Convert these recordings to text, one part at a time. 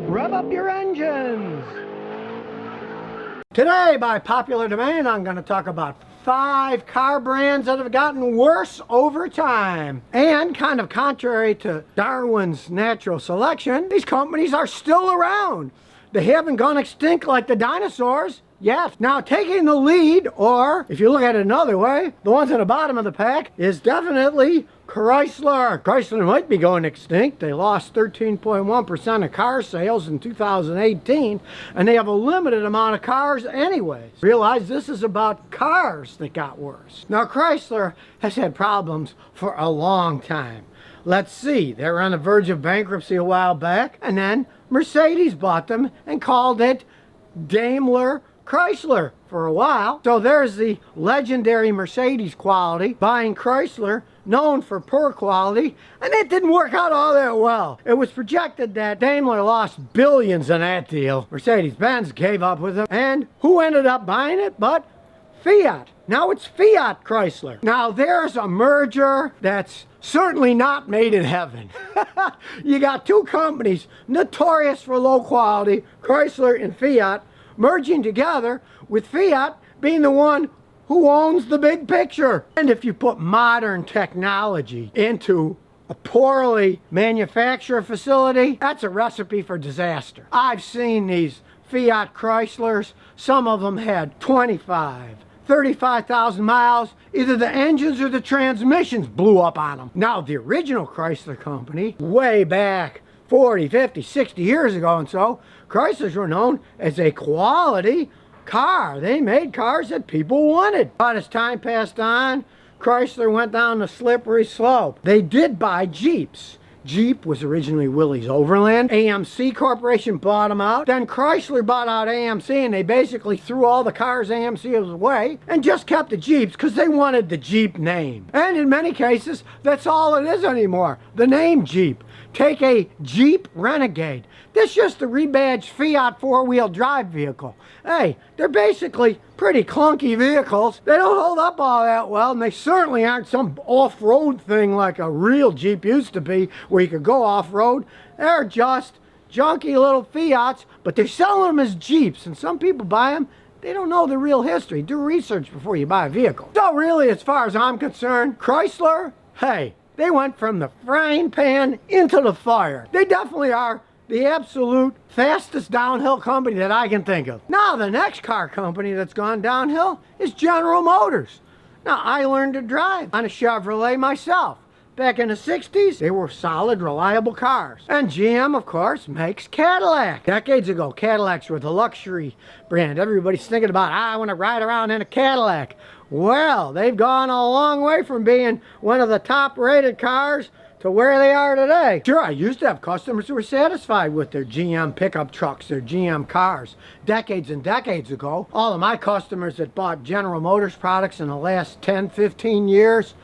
rev up your engines. Today, by popular demand, I'm going to talk about 5 car brands that have gotten worse over time. And kind of contrary to Darwin's natural selection, these companies are still around. They haven't gone extinct like the dinosaurs yet. Now, taking the lead, or if you look at it another way, the ones at the bottom of the pack, is definitely Chrysler. Chrysler might be going extinct. They lost 13.1% of car sales in 2018, and they have a limited amount of cars anyways. Realize this is about cars that got worse. Now, Chrysler has had problems for a long time. Let's see, they were on the verge of bankruptcy a while back, and then Mercedes bought them and called it Daimler Chrysler for a while. So there's the legendary Mercedes quality buying Chrysler, known for poor quality, and it didn't work out all that well. It was projected that Daimler lost billions in that deal. Mercedes-Benz gave up with them, and who ended up buying it but Fiat? Now it's Fiat Chrysler. Now there's a merger that's certainly not made in heaven. You got two companies notorious for low quality, Chrysler and Fiat, merging together, with Fiat being the one who owns the big picture. And if you put modern technology into a poorly manufactured facility, that's a recipe for disaster. I've seen these Fiat Chryslers. Some of them had 35,000 miles. Either the engines or the transmissions blew up on them. Now, the original Chrysler company, way back 40, 50, 60 years ago and so, Chryslers were known as a quality car. They made cars that people wanted. But as time passed on, Chrysler went down the slippery slope. They did buy Jeeps. Jeep was originally Willys Overland. AMC Corporation bought them out. Then Chrysler bought out AMC, and they basically threw all the cars AMC was away and just kept the Jeeps because they wanted the Jeep name. And in many cases, that's all it is anymore, the name Jeep. Take a Jeep Renegade. This is just a rebadged Fiat four-wheel drive vehicle. Hey, they're basically pretty clunky vehicles. They don't hold up all that well, and they certainly aren't some off-road thing like a real Jeep used to be, where you could go off-road. They're just junky little Fiats, but they're selling them as Jeeps, and some people buy them. They don't know the real history. Do research before you buy a vehicle. So really, as far as I'm concerned, Chrysler, hey, they went from the frying pan into the fire. They definitely are the absolute fastest downhill company that I can think of. Now, the next car company that's gone downhill is General Motors. Now, I learned to drive on a Chevrolet myself. Back in the 60s, they were solid, reliable cars. And GM, of course, makes Cadillac. Decades ago, Cadillacs were the luxury brand. Everybody's thinking about, I want to ride around in a Cadillac. Well, they've gone a long way from being one of the top-rated cars to where they are today. Sure, I used to have customers who were satisfied with their GM pickup trucks, their GM cars. Decades and decades ago, all of my customers that bought General Motors products in the last 10, 15 years,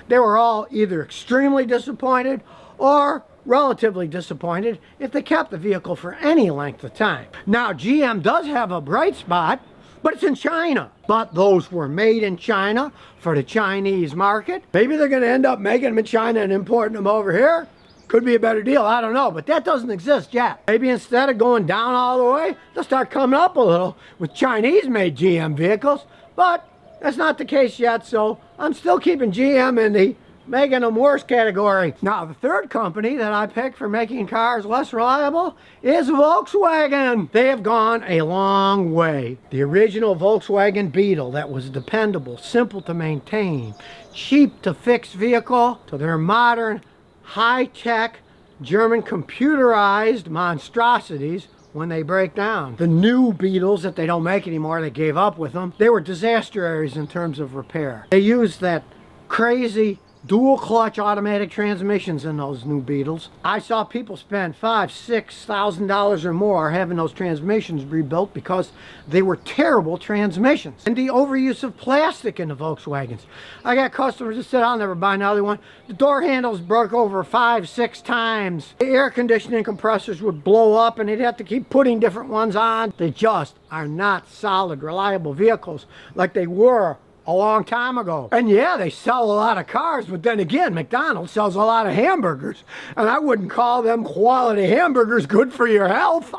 they were all either extremely disappointed or relatively disappointed if they kept the vehicle for any length of time. Now, GM does have a bright spot, but it's in China. But those were made in China for the Chinese market. Maybe they're going to end up making them in China and importing them over here. Could be a better deal, I don't know, but that doesn't exist yet. Maybe instead of going down all the way, they'll start coming up a little with Chinese-made GM vehicles, but that's not the case yet, so I'm still keeping GM in the making them worse category. Now, the third company that I picked for making cars less reliable is Volkswagen. They have gone a long way. The original Volkswagen Beetle that was dependable, simple to maintain, cheap to fix vehicle, to their modern, high-tech, German computerized monstrosities when they break down. The new Beetles that they don't make anymore, they gave up with them, they were disaster areas in terms of repair. They used that crazy dual clutch automatic transmissions in those new Beetles. I saw people spend $5,000-$6,000 or more having those transmissions rebuilt because they were terrible transmissions. And the overuse of plastic in the Volkswagens. I got customers that said, I'll never buy another one. The door handles broke over 5-6 times. The air conditioning compressors would blow up and they'd have to keep putting different ones on. They just are not solid, reliable vehicles like they were a long time ago. And yeah, they sell a lot of cars, but then again, McDonald's sells a lot of hamburgers. And I wouldn't call them quality hamburgers good for your health.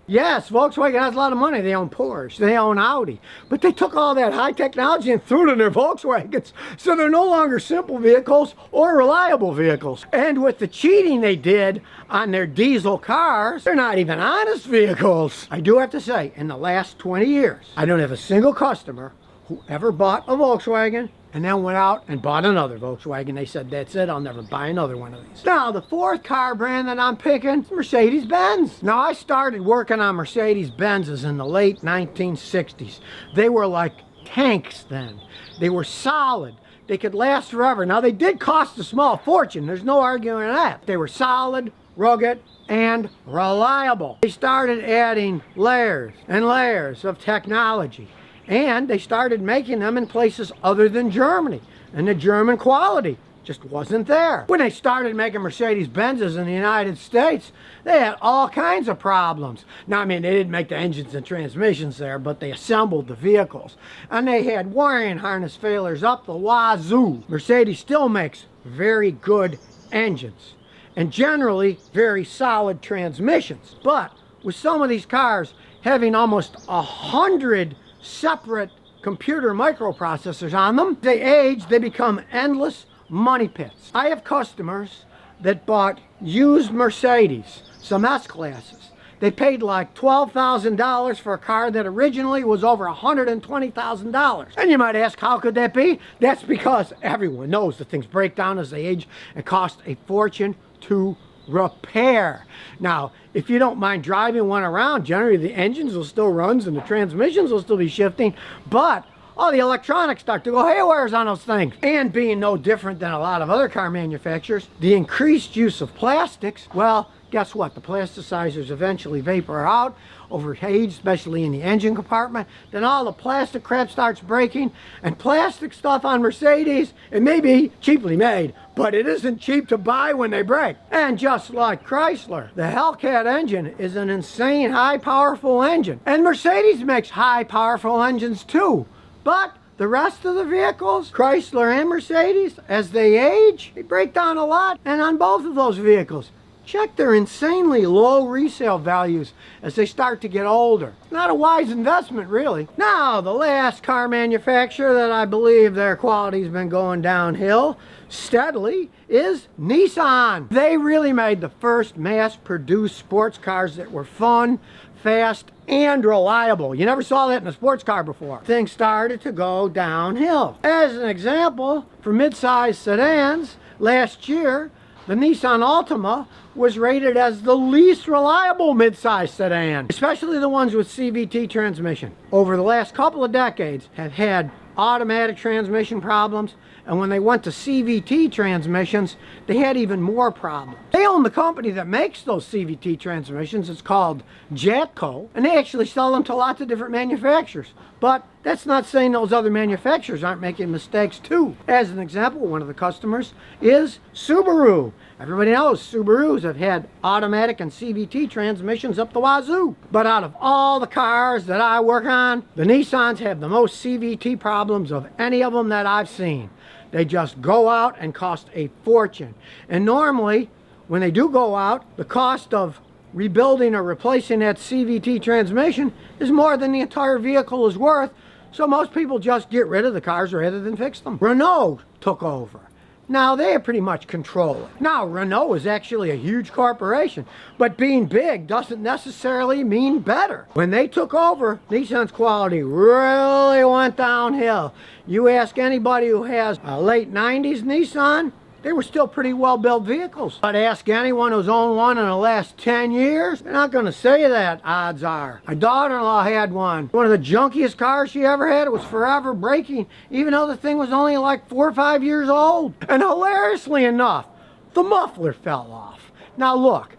Yes, Volkswagen has a lot of money. They own Porsche, they own Audi. But they took all that high technology and threw it in their Volkswagens. So they're no longer simple vehicles or reliable vehicles. And with the cheating they did on their diesel cars, they're not even honest vehicles. I do have to say, in the last 20 years, I don't have a single customer who ever bought a Volkswagen and then went out and bought another Volkswagen. They said, that's it, I'll never buy another one of these. Now, the fourth car brand that I'm picking is Mercedes-Benz. Now, I started working on Mercedes-Benzes in the late 1960s. They were like tanks then. They were solid. They could last forever. Now, they did cost a small fortune. There's no arguing that. They were solid, rugged, and reliable. They started adding layers and layers of technology. And they started making them in places other than Germany. And the German quality just wasn't there. When they started making Mercedes-Benzes in the United States, they had all kinds of problems. Now, I mean, they didn't make the engines and transmissions there, but they assembled the vehicles. And they had wiring harness failures up the wazoo. Mercedes still makes very good engines. And generally, very solid transmissions. But with some of these cars having almost 100 separate computer microprocessors on them, they age, they become endless money pits. I have customers that bought used Mercedes, some S-classes. They paid like $12,000 for a car that originally was over $120,000. And you might ask, how could that be? That's because everyone knows that things break down as they age and cost a fortune to repair. Now, if you don't mind driving one around, generally the engines will still run and the transmissions will still be shifting, but all the electronics start to go haywares on those things. And being no different than a lot of other car manufacturers, the increased use of plastics, well, guess what? The plasticizers eventually vapor out over age, especially in the engine compartment. Then all the plastic crap starts breaking, and plastic stuff on Mercedes, it may be cheaply made, but it isn't cheap to buy when they break. And just like Chrysler, the Hellcat engine is an insane high powerful engine. And Mercedes makes high powerful engines too. But the rest of the vehicles, Chrysler and Mercedes, as they age, they break down a lot. And on both of those vehicles, check their insanely low resale values as they start to get older. Not a wise investment, really. Now, the last car manufacturer that I believe their quality's been going downhill steadily is Nissan. They really made the first mass-produced sports cars that were fun, fast, and reliable. You never saw that in a sports car before. Things started to go downhill. As an example, for mid-size sedans, last year, the Nissan Altima was rated as the least reliable mid-size sedan, especially the ones with CVT transmission. Over the last couple of decades, have had automatic transmission problems, and when they went to CVT transmissions, they had even more problems. They own the company that makes those CVT transmissions. It's called Jatco, and they actually sell them to lots of different manufacturers. But that's not saying those other manufacturers aren't making mistakes too. As an example, one of the customers is Subaru. Everybody knows Subarus have had automatic and CVT transmissions up the wazoo. But out of all the cars that I work on, the Nissans have the most CVT problems of any of them that I've seen. They just go out and cost a fortune. And normally, when they do go out, the cost of rebuilding or replacing that CVT transmission is more than the entire vehicle is worth. So most people just get rid of the cars rather than fix them. Renault took over. Now they pretty much control it. Now Renault is actually a huge corporation, but being big doesn't necessarily mean better. When they took over, Nissan's quality really went downhill. You ask anybody who has a late 90s Nissan, they were still pretty well-built vehicles. But ask anyone who's owned one in the last 10 years, they're not gonna say that, odds are. My daughter-in-law had one. One of the junkiest cars she ever had. It was forever breaking, even though the thing was only like 4 or 5 years old. And hilariously enough, the muffler fell off. Now look,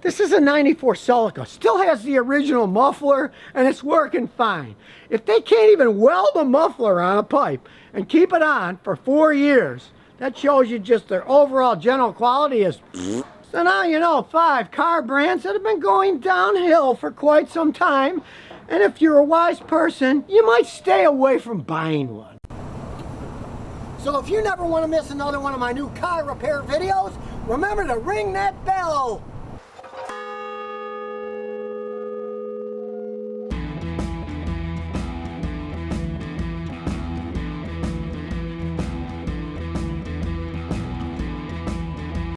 this is a 94 Celica, still has the original muffler, and it's working fine. If they can't even weld a muffler on a pipe and keep it on for 4 years, that shows you just their overall general quality is. So now you know 5 car brands that have been going downhill for quite some time. And if you're a wise person, you might stay away from buying one. So if you never want to miss another one of my new car repair videos, remember to ring that bell.